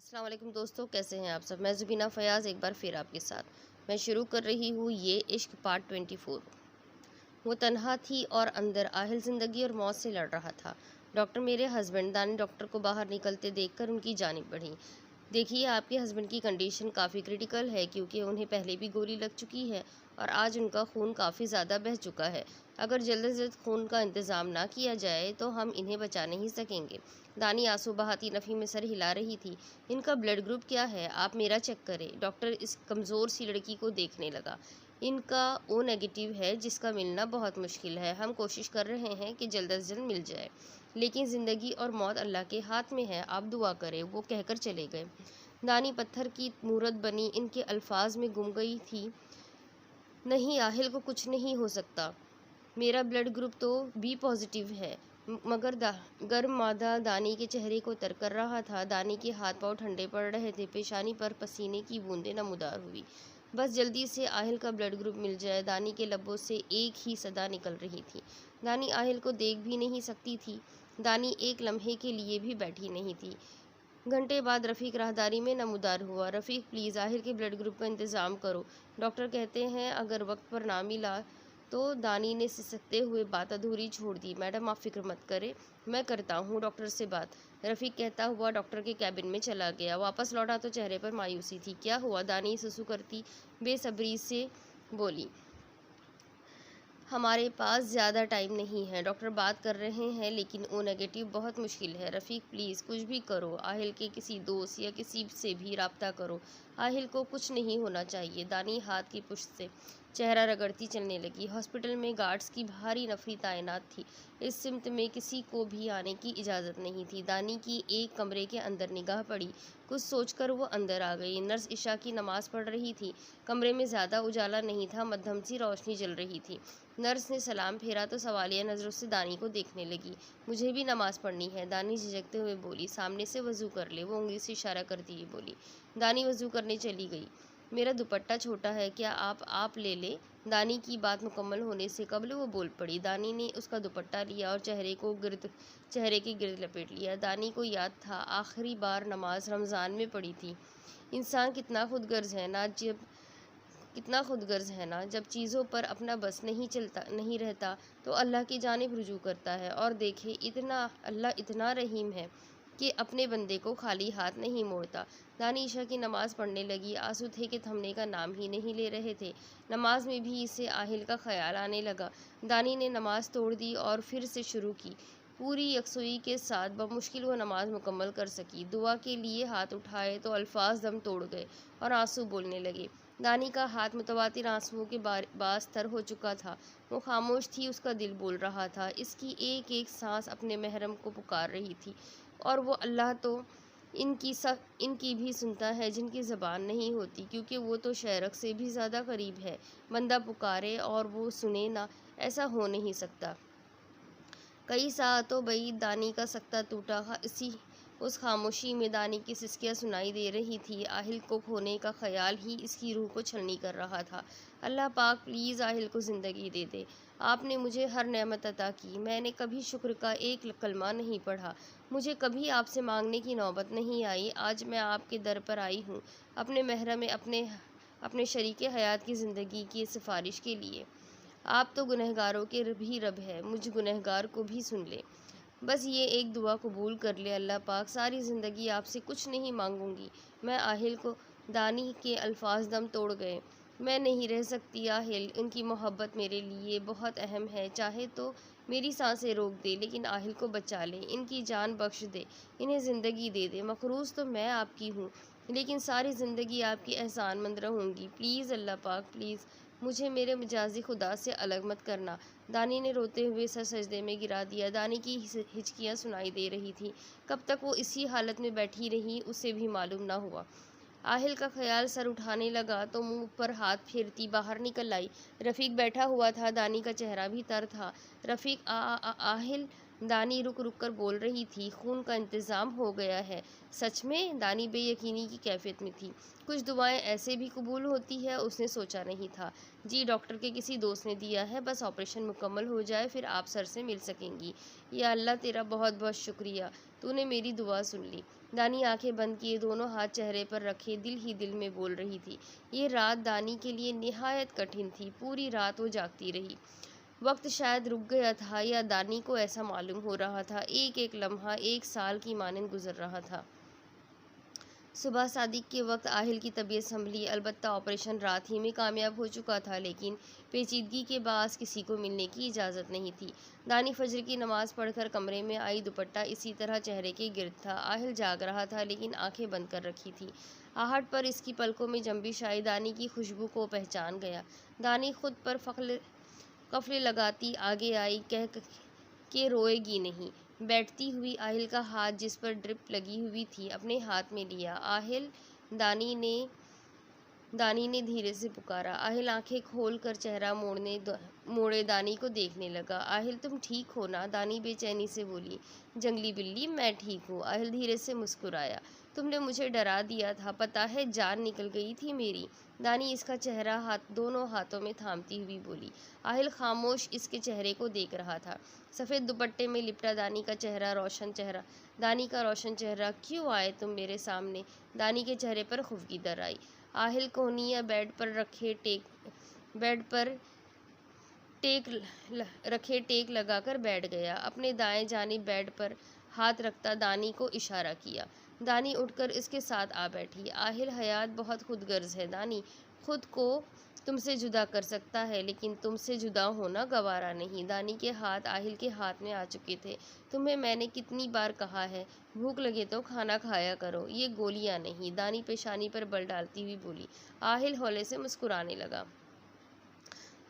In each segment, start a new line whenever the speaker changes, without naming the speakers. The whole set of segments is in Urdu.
السلام علیکم دوستو، کیسے ہیں آپ سب؟ میں زبینہ فیاض ایک بار پھر آپ کے ساتھ میں شروع کر رہی ہوں یہ عشق پارٹ 24۔ وہ تنہا تھی اور اندر آہل زندگی اور موت سے لڑ رہا تھا۔ ڈاکٹر میرے ہسبینڈ دانی ڈاکٹر کو باہر نکلتے دیکھ کر ان کی جانب بڑھی۔ دیکھیے، آپ کے ہسبینڈ کی کنڈیشن کافی کریٹیکل ہے کیونکہ انہیں پہلے بھی گولی لگ چکی ہے اور آج ان کا خون کافی زیادہ بہہ چکا ہے۔ اگر جلد از جلد خون کا انتظام نہ کیا جائے تو ہم انہیں بچا نہیں سکیں گے۔ دانی آنسو بہاتی نفی میں سر ہلا رہی تھی۔ ان کا بلڈ گروپ کیا ہے؟ آپ میرا چیک کریں۔ ڈاکٹر اس کمزور سی لڑکی کو دیکھنے لگا۔ ان کا او نیگیٹو ہے جس کا ملنا بہت مشکل ہے۔ ہم کوشش کر رہے ہیں کہ جلد از جلد مل جائے، لیکن زندگی اور موت اللہ کے ہاتھ میں ہے، آپ دعا کریں۔ وہ کہہ کر چلے گئے۔ دانی پتھر کی مورت بنی ان کے الفاظ میں گم گئی تھی۔ نہیں، آہل کو کچھ نہیں ہو سکتا۔ میرا بلڈ گروپ تو بی پازیٹیو ہے۔ مگر گرم مادہ دانی کے چہرے کو تر کر رہا تھا۔ دانی کے ہاتھ پاؤں ٹھنڈے پڑ رہے تھے، پیشانی پر پسینے کی بوندیں نمودار ہوئی۔ بس جلدی سے آہل کا بلڈ گروپ مل جائے۔ دانی کے لبوں سے ایک ہی صدا نکل رہی تھی۔ دانی آہل کو دیکھ بھی نہیں سکتی تھی۔ دانی ایک لمحے کے لیے بھی بیٹھی نہیں تھی۔ گھنٹے بعد رفیق راہداری میں نمودار ہوا۔ رفیق، پلیز آہل کے بلڈ گروپ کا انتظام کرو۔ ڈاکٹر کہتے ہیں اگر وقت پر نہ ملا تو۔ دانی نے سسکتے ہوئے بات ادھوری چھوڑ دی۔ میڈم، آپ فکر مت کریں، میں کرتا ہوں ڈاکٹر سے بات۔ رفیق کہتا ہوا ڈاکٹر کے کیبن میں چلا گیا۔ واپس لوٹا تو چہرے پر مایوسی تھی۔ کیا ہوا؟ دانی سسو کرتی بے صبری سے بولی۔ ہمارے پاس زیادہ ٹائم نہیں ہے، ڈاکٹر بات کر رہے ہیں لیکن او نیگیٹو بہت مشکل ہے۔ رفیق، پلیز کچھ بھی کرو، آہل کے کسی دوست یا کسی سے بھی رابطہ کرو، آہل کو کچھ نہیں ہونا چاہیے۔ دانی ہاتھ کی پشت سے چہرہ رگڑتی چلنے لگی۔ ہاسپٹل میں گارڈز کی بھاری نفری تعینات تھی۔ اس سمت میں کسی کو بھی آنے کی اجازت نہیں تھی۔ دانی کی ایک کمرے کے اندر نگاہ پڑی، کچھ سوچ کر وہ اندر آ گئی۔ نرس عشاء کی نماز پڑھ رہی تھی۔ کمرے میں زیادہ اجالا نہیں تھا، مدھم سی روشنی جل رہی تھی۔ نرس نے سلام پھیرا تو سوالیہ نظروں سے دانی کو دیکھنے لگی۔ مجھے بھی نماز پڑھنی ہے، دانی جھجکتے ہوئے بولی۔ سامنے سے وضو کر لے، وہ انگلی سے اشارہ کرتی ہوئی بولی۔ دانی وضو کرنے چلی گئی۔ میرا دوپٹہ چھوٹا ہے، کیا آپ لے لیں؟ دانی کی بات مکمل ہونے سے قبل وہ بول پڑی۔ دانی نے اس کا دوپٹہ لیا اور چہرے کے گرد لپیٹ لیا۔ دانی کو یاد تھا آخری بار نماز رمضان میں پڑھی تھی۔ انسان کتنا خود غرض ہے نا، جب چیزوں پر اپنا بس نہیں رہتا تو اللہ کی جانب رجوع کرتا ہے، اور دیکھے اللہ اتنا رحیم ہے کہ اپنے بندے کو خالی ہاتھ نہیں موڑتا۔ دانی عشاء کی نماز پڑھنے لگی۔ آنسو تھے کہ تھمنے کا نام ہی نہیں لے رہے تھے۔ نماز میں بھی اسے آہل کا خیال آنے لگا۔ دانی نے نماز توڑ دی اور پھر سے شروع کی۔ پوری یکسوئی کے ساتھ بمشکل وہ نماز مکمل کر سکی۔ دعا کے لیے ہاتھ اٹھائے تو الفاظ دم توڑ گئے اور آنسو بولنے لگے۔ دانی کا ہاتھ متواتر آنسوؤں کے باعث تر ہو چکا تھا۔ وہ خاموش تھی، اس کا دل بول رہا تھا۔ اس کی ایک ایک سانس اپنے محرم کو پکار رہی تھی، اور وہ اللہ تو ان کی بھی سنتا ہے جن کی زبان نہیں ہوتی، کیونکہ وہ تو شہرک سے بھی زیادہ قریب ہے۔ بندہ پکارے اور وہ سنے نہ، ایسا ہو نہیں سکتا۔ کئی ساعتوں بعد دانی کا سکتہ ٹوٹا۔ اس خاموشی میں دانی کی سسکیاں سنائی دے رہی تھی۔ آہل کو کھونے کا خیال ہی اس کی روح کو چھلنی کر رہا تھا۔ اللہ پاک، پلیز آہل کو زندگی دے دے۔ آپ نے مجھے ہر نعمت عطا کی، میں نے کبھی شکر کا ایک کلمہ نہیں پڑھا، مجھے کبھی آپ سے مانگنے کی نوبت نہیں آئی۔ آج میں آپ کے در پر آئی ہوں، اپنے محرم اپنے شریک حیات کی زندگی کی سفارش کے لیے۔ آپ تو گنہگاروں کے بھی رب ہے، مجھ گنہگار کو بھی سن لے۔ بس یہ ایک دعا قبول کر لے اللہ پاک، ساری زندگی آپ سے کچھ نہیں مانگوں گی میں۔ آہل کو دانی کے الفاظ دم توڑ گئے۔ میں نہیں رہ سکتی آہل، ان کی محبت میرے لیے بہت اہم ہے، چاہے تو میری سانسیں روک دے لیکن آہل کو بچا لے، ان کی جان بخش دے، انہیں زندگی دے دے۔ مقروض تو میں آپ کی ہوں لیکن ساری زندگی آپ کی احسان مند رہوں گی، پلیز اللہ پاک، پلیز مجھے میرے مجازی خدا سے الگ مت کرنا۔ دانی نے روتے ہوئے سر سجدے میں گرا دیا۔ دانی کی ہچکیاں سنائی دے رہی تھیں۔ کب تک وہ اسی حالت میں بیٹھی رہی اسے بھی معلوم نہ ہوا۔ آہل کا خیال سر اٹھانے لگا تو منہ پر ہاتھ پھیرتی باہر نکل آئی۔ رفیق بیٹھا ہوا تھا، دانی کا چہرہ بھی تر تھا۔ رفیق، آہل دانی رک رک کر بول رہی تھی، خون کا انتظام ہو گیا ہے۔ سچ میں؟ دانی بے یقینی کی کیفیت میں تھی۔ کچھ دعائیں ایسے بھی قبول ہوتی ہے، اس نے سوچا نہیں تھا۔ جی ڈاکٹر کے کسی دوست نے دیا ہے، بس آپریشن مکمل ہو جائے پھر آپ سر سے مل سکیں گی۔ یا اللہ تیرا بہت بہت شکریہ، تو نے میری دعا سن لی۔ دانی آنکھیں بند کیے دونوں ہاتھ چہرے پر رکھے دل ہی دل میں بول رہی تھی۔ یہ رات دانی کے لیے نہایت کٹھن تھی، پوری رات وہ جاگتی رہی۔ وقت شاید رک گیا تھا یا دانی کو ایسا معلوم ہو رہا تھا، ایک ایک لمحہ ایک سال کی مانند گزر رہا تھا۔ صبح صادق کے وقت آہل کی طبیعت سنبھلی، البتہ آپریشن رات ہی میں کامیاب ہو چکا تھا، لیکن پیچیدگی کے باعث کسی کو ملنے کی اجازت نہیں تھی۔ دانی فجر کی نماز پڑھ کر کمرے میں آئی، دوپٹہ اسی طرح چہرے کے گرد تھا۔ آہل جاگ رہا تھا لیکن آنکھیں بند کر رکھی تھی۔ آہٹ پر اس کی پلکوں میں جنبش آئی، دانی کی خوشبو کو پہچان گیا۔ دانی خود پر قفلیں لگاتی آگے آئی، کہہ کہ روئے گی نہیں۔ بیٹھتی ہوئی آہل کا ہاتھ جس پر ڈرپ لگی ہوئی تھی اپنے ہاتھ میں لیا۔ آہل، دانی نے دھیرے سے پکارا۔ آہل آنکھیں کھول کر چہرہ موڑے دانی کو دیکھنے لگا۔ آہل تم ٹھیک ہو نا؟ دانی بے چینی سے بولی۔ جنگلی بلی، میں ٹھیک ہوں۔ آہل دھیرے سے مسکرایا۔ تم نے مجھے ڈرا دیا تھا، پتہ ہے جان نکل گئی تھی میری۔ دانی اس کا چہرہ دونوں ہاتھوں میں تھامتی ہوئی بولی۔ آہل خاموش اس کے چہرے کو دیکھ رہا تھا۔ سفید دوپٹے میں لپٹا دانی کا روشن چہرہ۔ کیوں آئے تم میرے سامنے؟ دانی کے چہرے پر خفگی در آئی۔ آہل کونیا بیڈ پر رکھے ٹیک لگا کر بیٹھ گیا۔ اپنے دائیں جانب بیڈ پر ہاتھ رکھتا دانی کو اشارہ کیا۔ دانی اٹھ کر اس کے ساتھ آ بیٹھی۔ آہل، حیات بہت خود غرض ہے دانی، خود کو تم سے جدا کر سکتا ہے لیکن تم سے جدا ہونا گوارا نہیں۔ دانی کے ہاتھ آہل کے ہاتھ میں آ چکے تھے۔ تمہیں میں نے کتنی بار کہا ہے، بھوک لگے تو کھانا کھایا کرو، یہ گولیاں نہیں۔ دانی پیشانی پر بل ڈالتی ہوئی بولی۔ آہل ہولے سے مسکرانے لگا۔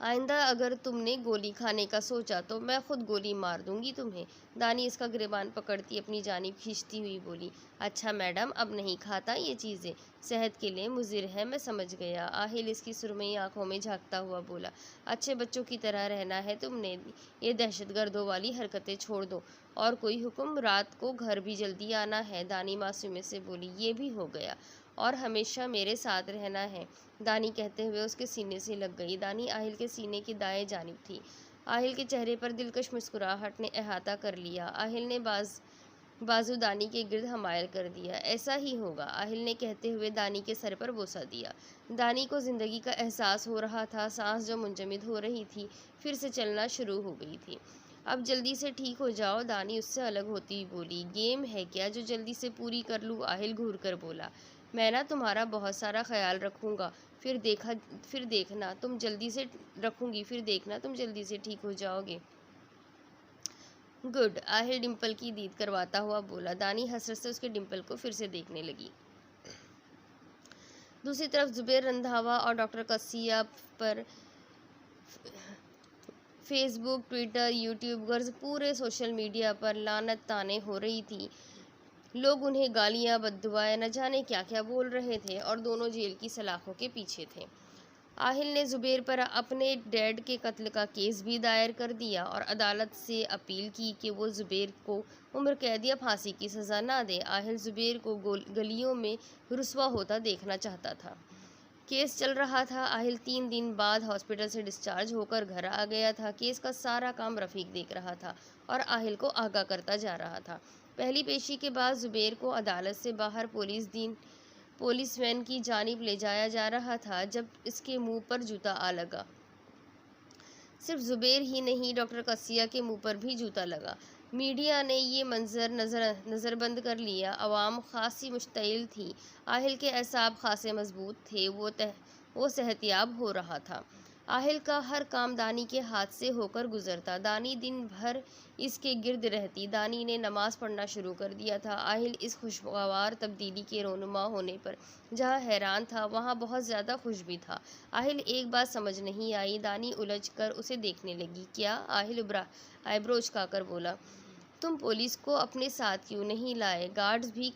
آئندہ اگر تم نے گولی کھانے کا سوچا تو میں خود گولی مار دوں گی تمہیں۔ دانی اس کا گریبان پکڑتی اپنی جانب کھینچتی ہوئی بولی۔ اچھا میڈم، اب نہیں کھاتا یہ چیزیں، صحت کے لیے مضر ہے، میں سمجھ گیا۔ آہل اس کی سرمئی آنکھوں میں جھانکتا ہوا بولا۔ اچھے بچوں کی طرح رہنا ہے تم نے، یہ دہشت گردوں والی حرکتیں چھوڑ دو۔ اور کوئی حکم؟ رات کو گھر بھی جلدی آنا ہے۔ دانی معصومیت سے بولی۔ یہ بھی ہو گیا، اور ہمیشہ میرے ساتھ رہنا ہے، دانی کہتے ہوئے اس کے سینے سے لگ گئی۔ دانی آہل کے سینے کی دائیں جانب تھی۔ آہل کے چہرے پر دلکش مسکراہٹ نے احاطہ کر لیا۔ آہل نے بازو دانی کے گرد حمائل کر دیا۔ ایسا ہی ہوگا، آہل نے کہتے ہوئے دانی کے سر پر بوسہ دیا۔ دانی کو زندگی کا احساس ہو رہا تھا، سانس جو منجمد ہو رہی تھی پھر سے چلنا شروع ہو گئی تھی۔ اب جلدی سے ٹھیک ہو جاؤ، دانی اس سے الگ ہوتی ہوئی بولی۔ گیم ہے کیا جو جلدی سے پوری کر لوں؟ آہل گھور کر بولا۔ میں نا تمہارا بہت سارا خیال رکھوں گا، پھر دیکھنا تم جلدی سے ٹھیک ہو جاؤ گے۔ گڈ، آہل ڈمپل کی دید کرواتا ہوا بولا۔ دانی حسرت سے اس کے ڈمپل کو پھر سے دیکھنے لگی۔ دوسری طرف زبیر رندھاوا اور ڈاکٹر قصیہ پر فیس بک، ٹویٹر، یوٹیوب غرض پورے سوشل میڈیا پر لعنت طعنیں ہو رہی تھی۔ لوگ انہیں گالیاں، بد دعائیں، نہ جانے کیا کیا بول رہے تھے، اور دونوں جیل کی سلاخوں کے پیچھے تھے۔ آہل نے زبیر پر اپنے ڈیڈ کے قتل کا کیس بھی دائر کر دیا اور عدالت سے اپیل کی کہ وہ زبیر کو عمر قید یا پھانسی کی سزا نہ دے۔ آہل زبیر کو گلیوں میں رسوا ہوتا دیکھنا چاہتا تھا۔ کیس چل رہا تھا۔ آہل 3 دن بعد ہاسپٹل سے ڈسچارج ہو کر گھر آ گیا تھا۔ کیس کا سارا کام رفیق دیکھ رہا تھا اور آہل کو آگاہ کرتا جا رہا تھا۔ پہلی پیشی کے بعد زبیر کو عدالت سے باہر پولیس وین کی جانب لے جایا جا رہا تھا جب اس کے منہ پر جوتا آ لگا۔ صرف زبیر ہی نہیں، ڈاکٹر قصیہ کے منہ پر بھی جوتا لگا۔ میڈیا نے یہ منظر نظر بند کر لیا۔ عوام خاصی مشتعل تھی۔ آہل کے اعصاب خاصے مضبوط تھے، وہ صحت یاب ہو رہا تھا۔ آہل کا ہر کام دانی کے ہاتھ سے ہو کر گزرتا۔ دانی دن بھر اس کے گرد رہتی۔ دانی نے نماز پڑھنا شروع کر دیا تھا۔ آہل اس خوشگوار تبدیلی کے رونما ہونے پر جہاں حیران تھا وہاں بہت زیادہ خوش بھی تھا۔ آہل ایک بات سمجھ نہیں آئی۔ دانی الجھ کر اسے دیکھنے لگی۔ کیا؟ آہل آئیبرو اچکا کر بولا۔ تم پولیس کو اپنے ساتھ کیوں نہیں لائے؟ گارڈز بھی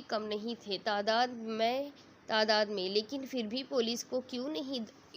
کم نہیں تھے تعداد میں، لیکن پھر بھی پولیس کو کیوں نہیں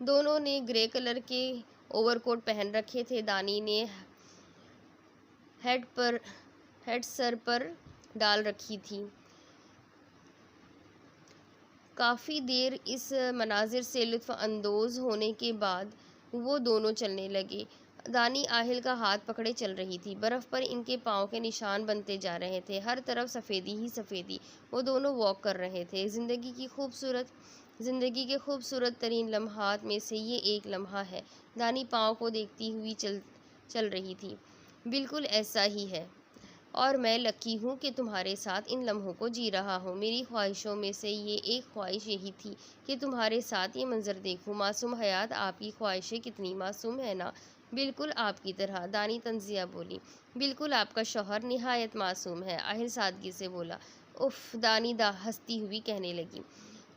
دونوں نے گرے کلر کے اوور کوٹ پہن رکھے تھے۔ دانی نے ہیڈ سر پر ڈال رکھی تھی۔ کافی دیر اس مناظر سے لطف اندوز ہونے کے بعد وہ دونوں چلنے لگے۔ دانی آہل کا ہاتھ پکڑے چل رہی تھی۔ برف پر ان کے پاؤں کے نشان بنتے جا رہے تھے، ہر طرف سفیدی ہی سفیدی۔ وہ دونوں واک کر رہے تھے۔ زندگی کے خوبصورت ترین لمحات میں سے یہ ایک لمحہ ہے۔ دانی پاؤں کو دیکھتی ہوئی چل رہی تھی۔ بالکل ایسا ہی ہے، اور میں لکی ہوں کہ تمہارے ساتھ ان لمحوں کو جی رہا ہوں۔ میری خواہشوں میں سے ایک خواہش یہی تھی کہ تمہارے ساتھ یہ منظر دیکھوں۔ معصوم حیات، آپ کی خواہشیں کتنی معصوم ہیں نا، بالکل آپ کی طرح۔ دانی تنزیہ بولی۔ بالکل آپ کا شوہر نہایت معصوم ہے، آہل سادگی سے بولا۔ اف، دانی ہنستی ہوئی کہنے لگی۔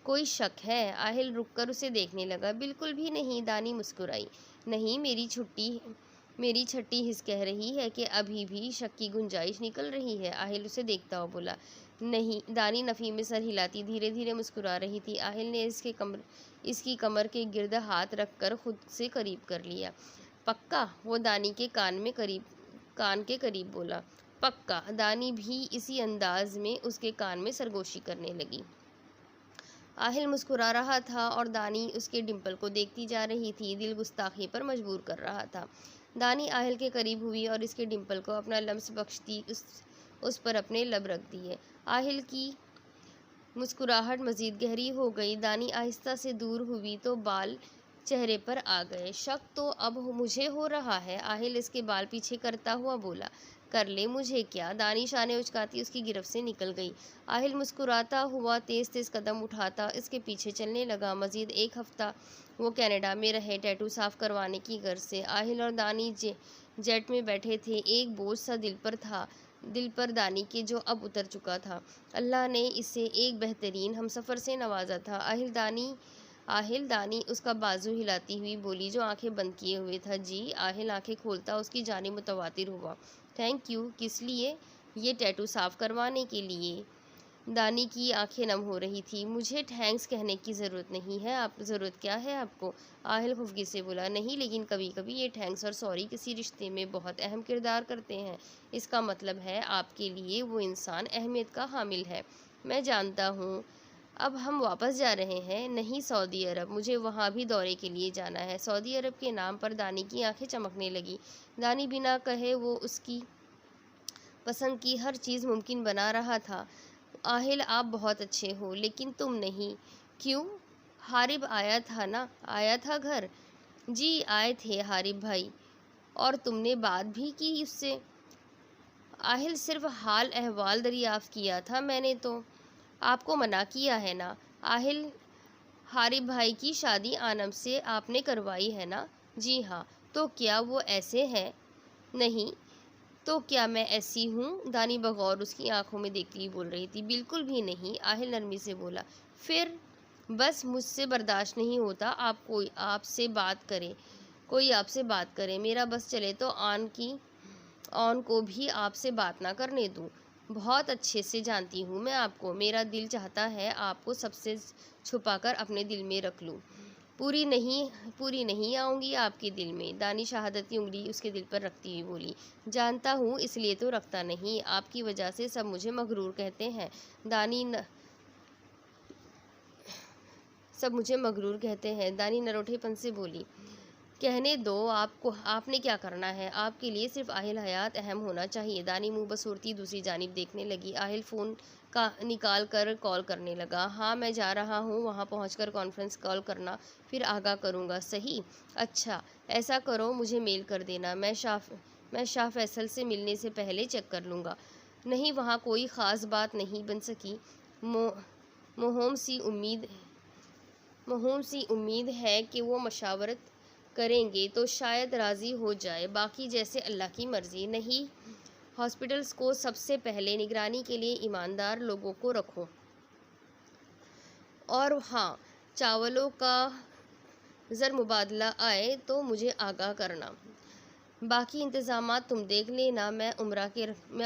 کوئی شک ہے؟ آہل رک کر اسے دیکھنے لگا۔ بالکل بھی نہیں، دانی مسکرائی۔ نہیں، میری چھٹی حس کہہ رہی ہے کہ ابھی بھی شک کی گنجائش نکل رہی ہے۔ آہل اسے دیکھتا ہوا بولا۔ نہیں، دانی نفی میں سر ہلاتی دھیرے دھیرے مسکرا رہی تھی۔ آہل نے اس کی کمر کے گرد ہاتھ رکھ کر خود سے قریب کر لیا۔ پکا؟ وہ دانی کے کان کے قریب بولا۔ پکا۔ دانی بھی اسی انداز میں اس کے کان میں سرگوشی کرنے لگی۔ آہل مسکرا رہا تھا اور دانی اس کے ڈمپل کو دیکھتی جا رہی تھی، دل گستاخی پر مجبور کر رہا تھا۔ دانی آہل کے قریب ہوئی اور اس کے ڈمپل کو اپنا لمس بخشتی اس پر اپنے لب رکھ دیے۔ آہل کی مسکراہٹ مزید گہری ہو گئی۔ دانی آہستہ سے دور ہوئی تو بال چہرے پر آ گئے۔ شک تو اب مجھے ہو رہا ہے، آہل اس کے بال پیچھے کرتا ہوا بولا۔ کر لے، مجھے کیا؟ دانی شانے اچکاتی اس کی گرفت سے نکل گئی۔ آہل مسکراتا ہوا تیز تیز قدم اٹھاتا اس کے پیچھے چلنے لگا۔ مزید ایک ہفتہ وہ کینیڈا میں رہے، ٹیٹو صاف کروانے کی غرض سے۔ آہل اور دانی جیٹ میں بیٹھے تھے۔ ایک بوجھ سا دل پر دانی کے جو اب اتر چکا تھا۔ اللہ نے اسے ایک بہترین ہمسفر سے نوازا تھا۔ آہل، دانی اس کا بازو ہلاتی ہوئی بولی جو آنکھیں بند کیے ہوئے تھا۔ جی؟ آہل آنکھیں کھولتا اس کی جانب متواتر ہوا۔ Thank you. کس لیے؟ یہ ٹیٹو صاف کروانے کے لیے۔ دانی کی آنکھیں نم ہو رہی تھی۔ مجھے تھینکس کہنے کی ضرورت نہیں ہے۔ ضرورت کیا ہے آپ کو؟ آہل خفگی سے بولا۔ نہیں، لیکن کبھی کبھی یہ تھینکس اور سوری کسی رشتے میں بہت اہم کردار کرتے ہیں۔ اس کا مطلب ہے آپ کے لیے وہ انسان اہمیت کا حامل ہے۔ میں جانتا ہوں۔ اب ہم واپس جا رہے ہیں؟ نہیں، سعودی عرب۔ مجھے وہاں بھی دورے کے لیے جانا ہے۔ سعودی عرب کے نام پر دانی کی آنکھیں چمکنے لگی۔ دانی بنا کہے وہ اس کی پسند کی ہر چیز ممکن بنا رہا تھا۔ آہل، آپ بہت اچھے ہو، لیکن تم نہیں۔ کیوں؟ حارب آیا تھا نا؟ آیا تھا گھر؟ جی، آئے تھے حارب بھائی۔ اور تم نے بات بھی کی اس سے؟ آہل، صرف حال احوال دریافت کیا تھا میں نے تو۔ آپ کو منع کیا ہے نا؟ آہل، حارب بھائی کی شادی آنم سے آپ نے کروائی ہے نا؟ جی ہاں۔ تو کیا وہ ایسے ہے؟ نہیں۔ تو کیا میں ایسی ہوں؟ دانی بغور اس کی آنکھوں میں دیکھتی ہوئی بول رہی تھی۔ بالکل بھی نہیں، آہل نرمی سے بولا۔ پھر؟ بس مجھ سے برداشت نہیں ہوتا کوئی آپ سے بات کرے۔ میرا بس چلے تو آن کو بھی آپ سے بات نہ کرنے دوں۔ بہت اچھے سے جانتی ہوں میں آپ کو۔ میرا دل چاہتا ہے آپ کو سب سے چھپا کر اپنے دل میں رکھ لوں۔ پوری نہیں آؤں گی آپ کے دل میں، دانی شہادتی انگلی اس کے دل پر رکھتی ہوئی بولی۔ جانتا ہوں، اس لیے تو رکھتا نہیں۔ آپ کی وجہ سے سب مجھے مغرور کہتے ہیں۔ دانی نروٹھے پن سے بولی۔ کہنے دو، آپ نے کیا کرنا ہے؟ آپ کے لیے صرف آہل حیات اہم ہونا چاہیے۔ دانی منہ بسورتی دوسری جانب دیکھنے لگی۔ آہل فون نکال کر کال کرنے لگا۔ ہاں، میں جا رہا ہوں، وہاں پہنچ کر کانفرنس کال کرنا، پھر آگاہ کروں گا۔ صحیح؟ اچھا، ایسا کرو، مجھے میل کر دینا، میں شاہ فیصل سے ملنے سے پہلے چیک کر لوں گا۔ نہیں، وہاں کوئی خاص بات نہیں بن سکی۔ مہم سی امید ہے کہ وہ مشاورت کریں گے تو شاید راضی ہو جائے، باقی جیسے اللہ کی مرضی۔ نہیں، ہاسپٹلز کو سب سے پہلے نگرانی کے لیے ایماندار لوگوں کو رکھو، اور ہاں، چاولوں کا زر مبادلہ آئے تو مجھے آگاہ کرنا۔ باقی انتظامات تم دیکھ لینا، میں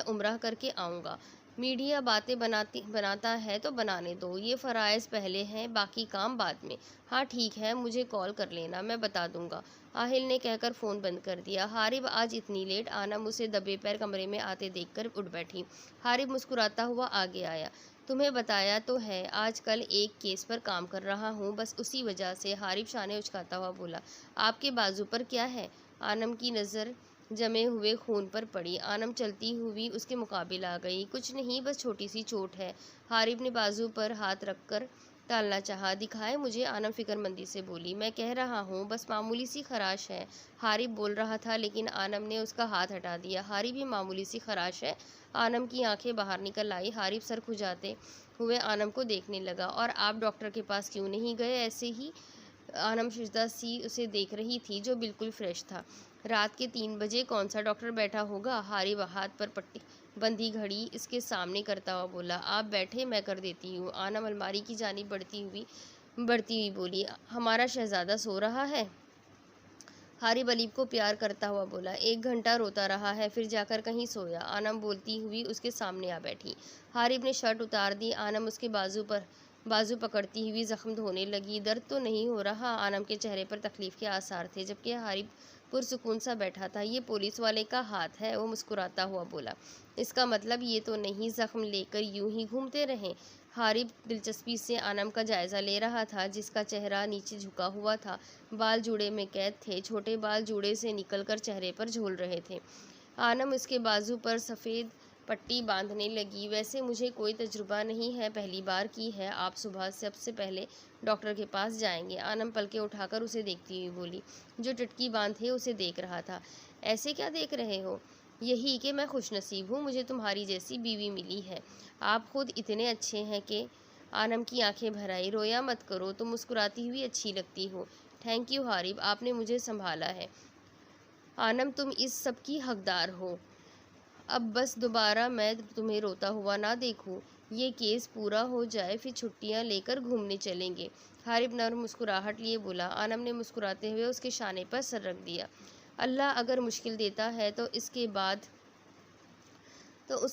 عمرہ کر کے آؤں گا۔ میڈیا باتیں بناتا ہے تو بنانے دو، یہ فرائض پہلے ہیں، باقی کام بعد میں۔ ہاں ٹھیک ہے، مجھے کال کر لینا، میں بتا دوں گا، آہل نے کہہ کر فون بند کر دیا۔ حارب آج اتنی لیٹ؟ آنم اسے دبے پیر کمرے میں آتے دیکھ کر اٹھ بیٹھی۔ حارب مسکراتا ہوا آگے آیا۔ تمہیں بتایا تو ہے، آج کل ایک کیس پر کام کر رہا ہوں، بس اسی وجہ سے۔ حارب شانے اچکاتا ہوا بولا۔ آپ کے بازو پر کیا ہے؟ آنم کی نظر جمے ہوئے خون پر پڑی۔ آنم چلتی ہوئی اس کے مقابل آ گئی۔ کچھ نہیں، بس چھوٹی سی چوٹ ہے۔ حارب نے بازو پر ہاتھ رکھ کر ٹالنا چاہا۔ دکھائے مجھے، آنم فکر مندی سے بولی۔ میں کہہ رہا ہوں، بس معمولی سی خراش ہے۔ حارب بول رہا تھا لیکن آنم نے اس کا ہاتھ ہٹا دیا۔ حارب یہ معمولی سی خراش ہے؟ آنم کی آنکھیں باہر نکل آئی۔ حارب سر کھجاتے ہوئے آنم کو دیکھنے لگا۔ اور آپ ڈاکٹر کے پاس کیوں نہیں گئے؟ ایسے ہی؟ آنم ششدر سی اسے دیکھ رہی تھی جو بالکل فریش تھا۔ رات کے 3 بجے کون سا ڈاکٹر بیٹھا ہوگا؟ حارب ہاتھ پر پٹی بندھی گھڑی اس کے سامنے کرتا ہوا بولا۔ آپ بیٹھے، میں کر دیتی ہوں۔ آنم الماری کی جانب بڑھتی ہوئی بولی۔ ہمارا شہزادہ سو رہا ہے؟ حارب علیب کو پیار کرتا ہوا بولا۔ 1 گھنٹہ روتا رہا ہے، پھر جا کر کہیں سویا۔ آنم بولتی ہوئی اس کے سامنے آ بیٹھی۔ حارب نے شرٹ اتار دی۔ آنم اس کے بازو پکڑتی ہوئی زخم دھونے لگی۔ درد تو نہیں ہو رہا؟ آنم کے چہرے پر تکلیف کے آثار تھے، جبکہ حارب پرسکون سا بیٹھا تھا۔ یہ پولیس والے کا ہاتھ ہے، وہ مسکراتا ہوا بولا۔ اس کا مطلب یہ تو نہیں زخم لے کر یوں ہی گھومتے رہیں؟ حارب دلچسپی سے آنم کا جائزہ لے رہا تھا، جس کا چہرہ نیچے جھکا ہوا تھا، بال جوڑے میں قید تھے، چھوٹے بال جوڑے سے نکل کر چہرے پر جھول رہے تھے۔ آنم اس کے بازو پر سفید پٹی باندھنے لگی۔ ویسے مجھے کوئی تجربہ نہیں ہے، پہلی بار کی ہے۔ آپ صبح سب سے پہلے ڈاکٹر کے پاس جائیں گے؟ آنم پلکیں اٹھا کر اسے دیکھتی ہوئی بولی۔ جو ٹٹکی باندھے اسے دیکھ رہا تھا۔ ایسے کیا دیکھ رہے ہو؟ یہی کہ میں خوش نصیب ہوں، مجھے تمہاری جیسی بیوی ملی ہے۔ آپ خود اتنے اچھے ہیں کہ… آنم کی آنکھیں بھر آئی۔ رویا مت کرو، تم مسکراتی ہوئی اچھی لگتی ہو۔ تھینک یو حارب، آپ نے مجھے سنبھالا ہے۔ آنم تم اس سب کی حقدار ہو۔ اب بس دوبارہ میں تمہیں روتا ہوا نہ دیکھوں۔ یہ کیس پورا ہو جائے، پھر چھٹیاں لے کر گھومنے چلیں گے۔ حارب نرم مسکراہٹ لیے بولا۔ آنم نے مسکراتے ہوئے اس کے شانے پر سر رکھ دیا۔ اللہ اگر مشکل دیتا ہے تو اس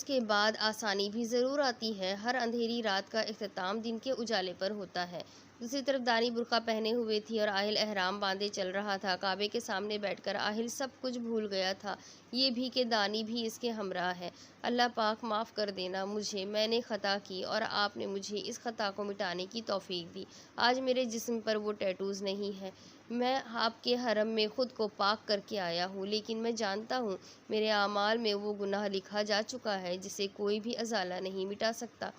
کے بعد آسانی بھی ضرور آتی ہے۔ ہر اندھیری رات کا اختتام دن کے اجالے پر ہوتا ہے۔ دوسری طرف دانی برقع پہنے ہوئے تھی اور آہل احرام باندھے چل رہا تھا۔ کعبے کے سامنے بیٹھ کر آہل سب کچھ بھول گیا تھا، یہ بھی کہ دانی بھی اس کے ہمراہ ہے۔ اللہ پاک معاف کر دینا مجھے، میں نے خطا کی اور آپ نے مجھے اس خطا کو مٹانے کی توفیق دی۔ آج میرے جسم پر وہ ٹیٹوز نہیں ہیں۔ میں آپ کے حرم میں خود کو پاک کر کے آیا ہوں، لیکن میں جانتا ہوں میرے اعمال میں وہ گناہ لکھا جا چکا ہے جسے کوئی بھی ازالہ نہیں مٹا سکتا۔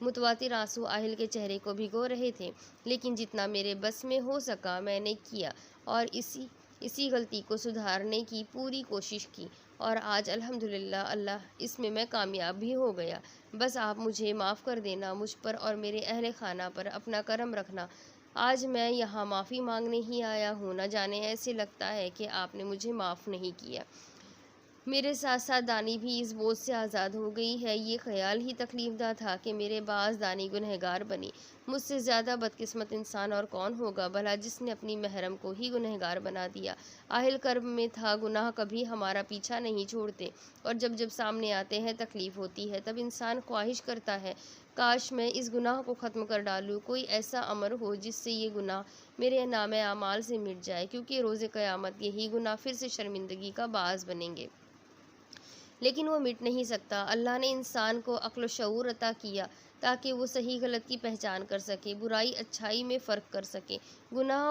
متواتر آنسو آہل کے چہرے کو بھگو رہے تھے، لیکن جتنا میرے بس میں ہو سکا میں نے کیا اور اسی غلطی کو سدھارنے کی پوری کوشش کی، اور آج الحمدللہ اللہ اس میں میں کامیاب بھی ہو گیا۔ بس آپ مجھے معاف کر دینا، مجھ پر اور میرے اہل خانہ پر اپنا کرم رکھنا۔ آج میں یہاں معافی مانگنے ہی آیا ہوں، نہ جانے ایسے لگتا ہے کہ آپ نے مجھے معاف نہیں کیا۔ میرے ساتھ ساتھ دانی بھی اس بوجھ سے آزاد ہو گئی ہے۔ یہ خیال ہی تکلیف دہ تھا کہ میرے باعث دانی گنہگار بنی۔ مجھ سے زیادہ بدقسمت انسان اور کون ہوگا بھلا، جس نے اپنی محرم کو ہی گنہگار بنا دیا۔ آہل کرب میں تھا، گناہ کبھی ہمارا پیچھا نہیں چھوڑتے، اور جب سامنے آتے ہیں تکلیف ہوتی ہے، تب انسان خواہش کرتا ہے کاش میں اس گناہ کو ختم کر ڈالوں، کوئی ایسا امر ہو جس سے یہ گناہ میرے نامہ اعمال سے مٹ جائے، کیونکہ روز قیامت یہی گناہ پھر سے شرمندگی کا باعث بنیں گے۔ لیکن وہ مٹ نہیں سکتا۔ اللہ نے انسان کو عقل و شعور عطا کیا تاکہ وہ صحیح غلط کی پہچان کر سکے، برائی اچھائی میں فرق کر سکے، گناہ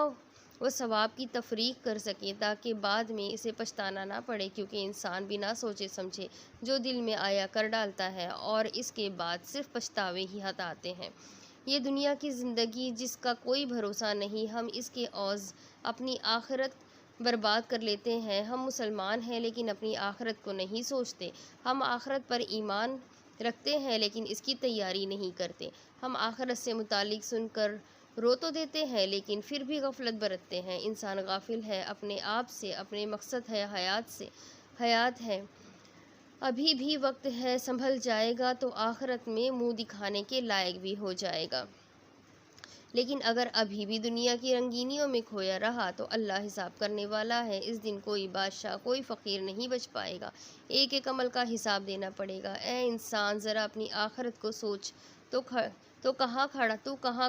و ثواب کی تفریق کر سکے، تاکہ بعد میں اسے پچھتانا نہ پڑے، کیونکہ انسان بنا سوچے سمجھے جو دل میں آیا کر ڈالتا ہے، اور اس کے بعد صرف پچھتاوے ہی ہاتھ آتے ہیں۔ یہ دنیا کی زندگی جس کا کوئی بھروسہ نہیں، ہم اس کے عوض اپنی آخرت برباد کر لیتے ہیں۔ ہم مسلمان ہیں لیکن اپنی آخرت کو نہیں سوچتے۔ ہم آخرت پر ایمان رکھتے ہیں لیکن اس کی تیاری نہیں کرتے۔ ہم آخرت سے متعلق سن کر رو تو دیتے ہیں لیکن پھر بھی غفلت برتتے ہیں۔ انسان غافل ہے اپنے آپ سے، اپنے مقصد ہے حیات ہے، ابھی بھی وقت ہے، سنبھل جائے گا تو آخرت میں منہ دکھانے کے لائق بھی ہو جائے گا۔ لیکن اگر ابھی بھی دنیا کی رنگینیوں میں کھویا رہا تو اللہ حساب کرنے والا ہے۔ اس دن کوئی بادشاہ، کوئی فقیر نہیں بچ پائے گا، ایک ایک عمل کا حساب دینا پڑے گا۔ اے انسان، ذرا اپنی آخرت کو سوچ، تو کہاں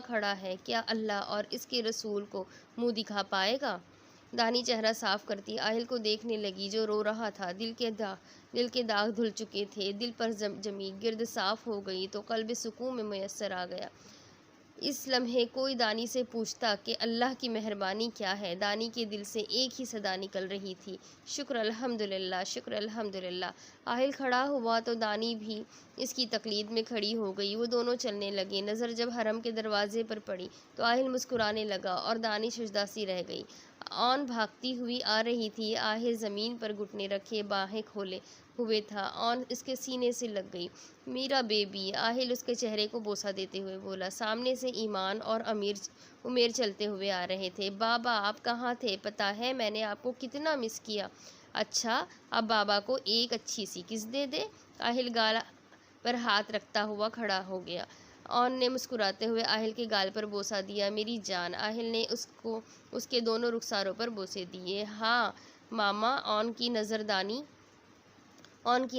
کھڑا ہے؟ کیا اللہ اور اس کے رسول کو منہ دکھا پائے گا؟ دانی چہرہ صاف کرتی آہل کو دیکھنے لگی جو رو رہا تھا۔ دل کے داغ دھل چکے تھے، دل پر جمی گرد صاف ہو گئی تو قلب سکون میں میسر آ گیا۔ اس لمحے کوئی دانی سے پوچھتا کہ اللہ کی مہربانی کیا ہے، دانی کے دل سے ایک ہی صدا نکل رہی تھی، شکر الحمدللہ، شکر الحمدللہ۔ آہل کھڑا ہوا تو دانی بھی اس کی تقلید میں کھڑی ہو گئی۔ وہ دونوں چلنے لگے۔ نظر جب حرم کے دروازے پر پڑی تو آہل مسکرانے لگا اور دانی سجدہ سی رہ گئی۔ آن بھاگتی ہوئی آ رہی تھی۔ آہل زمین پر گھٹنے رکھے باہیں کھولے ہوئے تھا۔ آن اس کے سینے سے لگ گئی۔ میرا بیبی، آہل اس کے چہرے کو بوسہ دیتے ہوئے بولا۔ سامنے سے ایمان اور عمیر چلتے ہوئے آ رہے تھے۔ بابا، آپ کہاں تھے؟ پتہ ہے میں نے آپ کو کتنا مس کیا۔ اچھا، اب بابا کو ایک اچھی سی کس دے دے۔ آہل گال پر ہاتھ رکھتا ہوا کھڑا ہو گیا۔ آن نے مسکراتے ہوئے آہل کے گال پر بوسہ دیا۔ میری جان، آہل نے اس کے دونوں رخساروں پر بوسے دیے۔ ہاں ماما۔ آن کی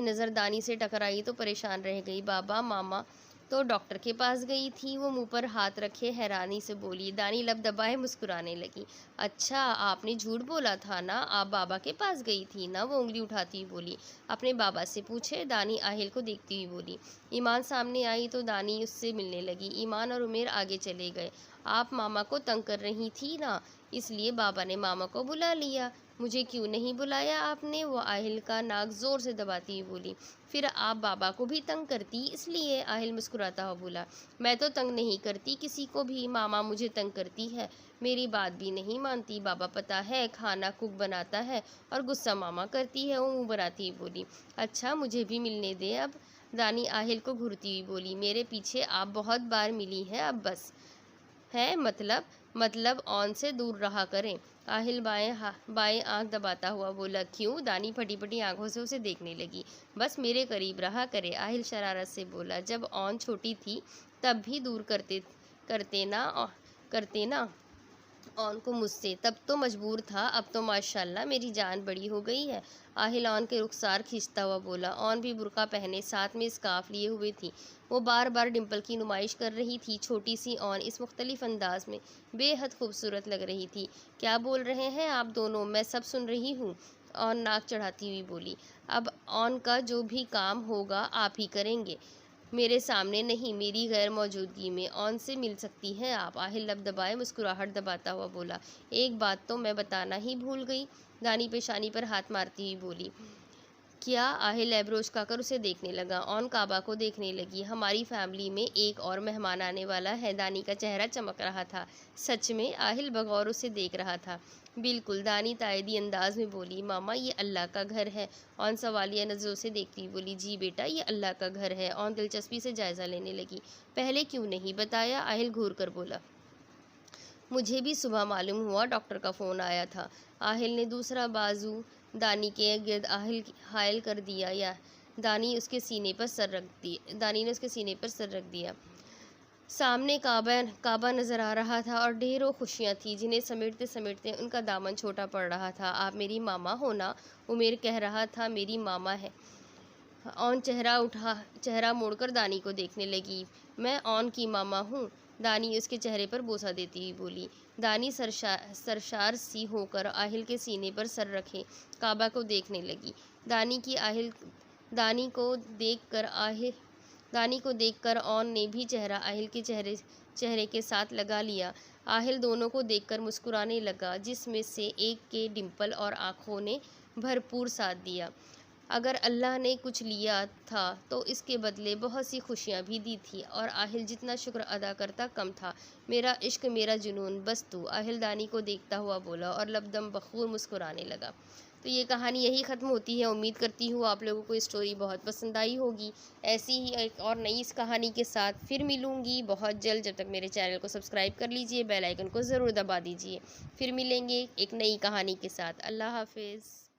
نظر دانی سے ٹکرائی تو پریشان رہ گئی۔ بابا، ماما تو ڈاکٹر کے پاس گئی تھی، وہ منہ پر ہاتھ رکھے حیرانی سے بولی۔ دانی لب دبائے مسکرانے لگی۔ اچھا، آپ نے جھوٹ بولا تھا نا، آپ بابا کے پاس گئی تھی نا، وہ انگلی اٹھاتی ہوئی بولی۔ اپنے بابا سے پوچھے، دانی آہل کو دیکھتی ہوئی بولی۔ ایمان سامنے آئی تو دانی اس سے ملنے لگی۔ ایمان اور عمیر آگے چلے گئے۔ آپ ماما کو تنگ کر رہی تھی نا، اس لیے بابا نے ماما کو بلا لیا۔ مجھے کیوں نہیں بلایا آپ نے؟ وہ آہل کا ناک زور سے دباتی ہوئی بولی۔ پھر آپ بابا کو بھی تنگ کرتی اس لیے؟ آہل مسکراتا ہوا بولا۔ میں تو تنگ نہیں کرتی کسی کو بھی، ماما مجھے تنگ کرتی ہے، میری بات بھی نہیں مانتی۔ بابا پتہ ہے کھانا کک بناتا ہے اور غصہ ماما کرتی ہے، وہ منہ بناتی ہوئی بولی۔ اچھا، مجھے بھی ملنے دے اب۔ دانی آہل کو گھورتی ہوئی بولی۔ میرے پیچھے آپ بہت بار ملی ہے، اب بس ہے، مطلب آن سے دور رہا کریں۔ آہل بائیں آنکھ دباتا ہوا بولا۔ کیوں؟ دانی پھٹی پھٹی آنکھوں سے اسے دیکھنے لگی۔ بس میرے قریب رہا کرے، آہل شرارت سے بولا۔ جب آن چھوٹی تھی تب بھی دور کرتے نا آن کو مجھ سے، تب تو مجبور تھا، اب تو ماشاءاللہ میری جان بڑی ہو گئی ہے۔ آہل آن کے رخسار کھینچتا ہوا بولا۔ آن بھی برقع پہنے ساتھ میں اسکارف لیے ہوئے تھی، وہ بار بار ڈمپل کی نمائش کر رہی تھی۔ چھوٹی سی آن اس مختلف انداز میں بے حد خوبصورت لگ رہی تھی۔ کیا بول رہے ہیں آپ دونوں؟ میں سب سن رہی ہوں، آن ناک چڑھاتی ہوئی بولی۔ اب آن کا جو بھی کام ہوگا آپ ہی کریں گے، میرے سامنے نہیں، میری غیر موجودگی میں آن سے مل سکتی ہیں آپ۔ آہل لب دبائے مسکراہٹ دباتا ہوا بولا۔ ایک بات تو میں بتانا ہی بھول گئی، دانی پیشانی پر ہاتھ مارتی ہوئی بولی۔ کیا؟ آہل ایبرو اچکا کر اسے دیکھنے لگا۔ آن کعبہ کو دیکھنے لگی۔ ہماری فیملی میں ایک اور مہمان آنے والا ہے، دانی کا چہرہ چمک رہا تھا۔ سچ میں؟ آہل بغور اسے دیکھ رہا تھا۔ بالکل، دانی تائیدی انداز میں بولی۔ ماما، یہ اللہ کا گھر ہے؟ آن سوالیہ نظروں سے دیکھتی ہوئی بولی۔ جی بیٹا، یہ اللہ کا گھر ہے۔ آن دلچسپی سے جائزہ لینے لگی۔ پہلے کیوں نہیں بتایا؟ آہل گھور کر بولا۔ مجھے بھی صبح معلوم ہوا، ڈاکٹر کا فون آیا تھا۔ آہل نے دوسرا بازو دانی کے گرد حائل کر دیا۔ دانی نے اس کے سینے پر سر رکھ دیا۔ سامنے کعبہ نظر آ رہا تھا اور ڈھیروں خوشیاں تھیں جنہیں سمیٹتے سمیٹتے ان کا دامن چھوٹا پڑ رہا تھا۔ آپ میری ماما ہو نا؟ عمیر کہہ رہا تھا۔ میری ماما ہے۔ آن چہرہ موڑ کر دانی کو دیکھنے لگی۔ میں آن کی ماما ہوں، دانی اس کے چہرے پر بوسہ دیتی ہوئی بولی۔ دانی سرشار سی ہو کر آہل کے سینے پر سر رکھے کعبہ کو دیکھنے لگی۔ دانی کو دیکھ کر آن نے بھی چہرہ آہل کے چہرے کے ساتھ لگا لیا۔ آہل دونوں کو دیکھ کر مسکرانے لگا، جس میں سے ایک کے ڈمپل اور آنکھوں نے بھرپور ساتھ دیا۔ اگر اللہ نے کچھ لیا تھا تو اس کے بدلے بہت سی خوشیاں بھی دی تھی، اور آہل جتنا شکر ادا کرتا کم تھا۔ میرا عشق، میرا جنون، بس تو، آہل دانی کو دیکھتا ہوا بولا اور لبدم بخور مسکرانے لگا۔ تو یہ کہانی یہی ختم ہوتی ہے۔ امید کرتی ہوں آپ لوگوں کو یہ اسٹوری بہت پسند آئی ہوگی۔ ایسی ہی ایک اور نئی اس کہانی کے ساتھ پھر ملوں گی بہت جلد۔ جب تک میرے چینل کو سبسکرائب کر لیجئے، بیل آئیکن کو ضرور دبا دیجئے۔ پھر ملیں گے ایک نئی کہانی کے ساتھ۔ اللہ حافظ۔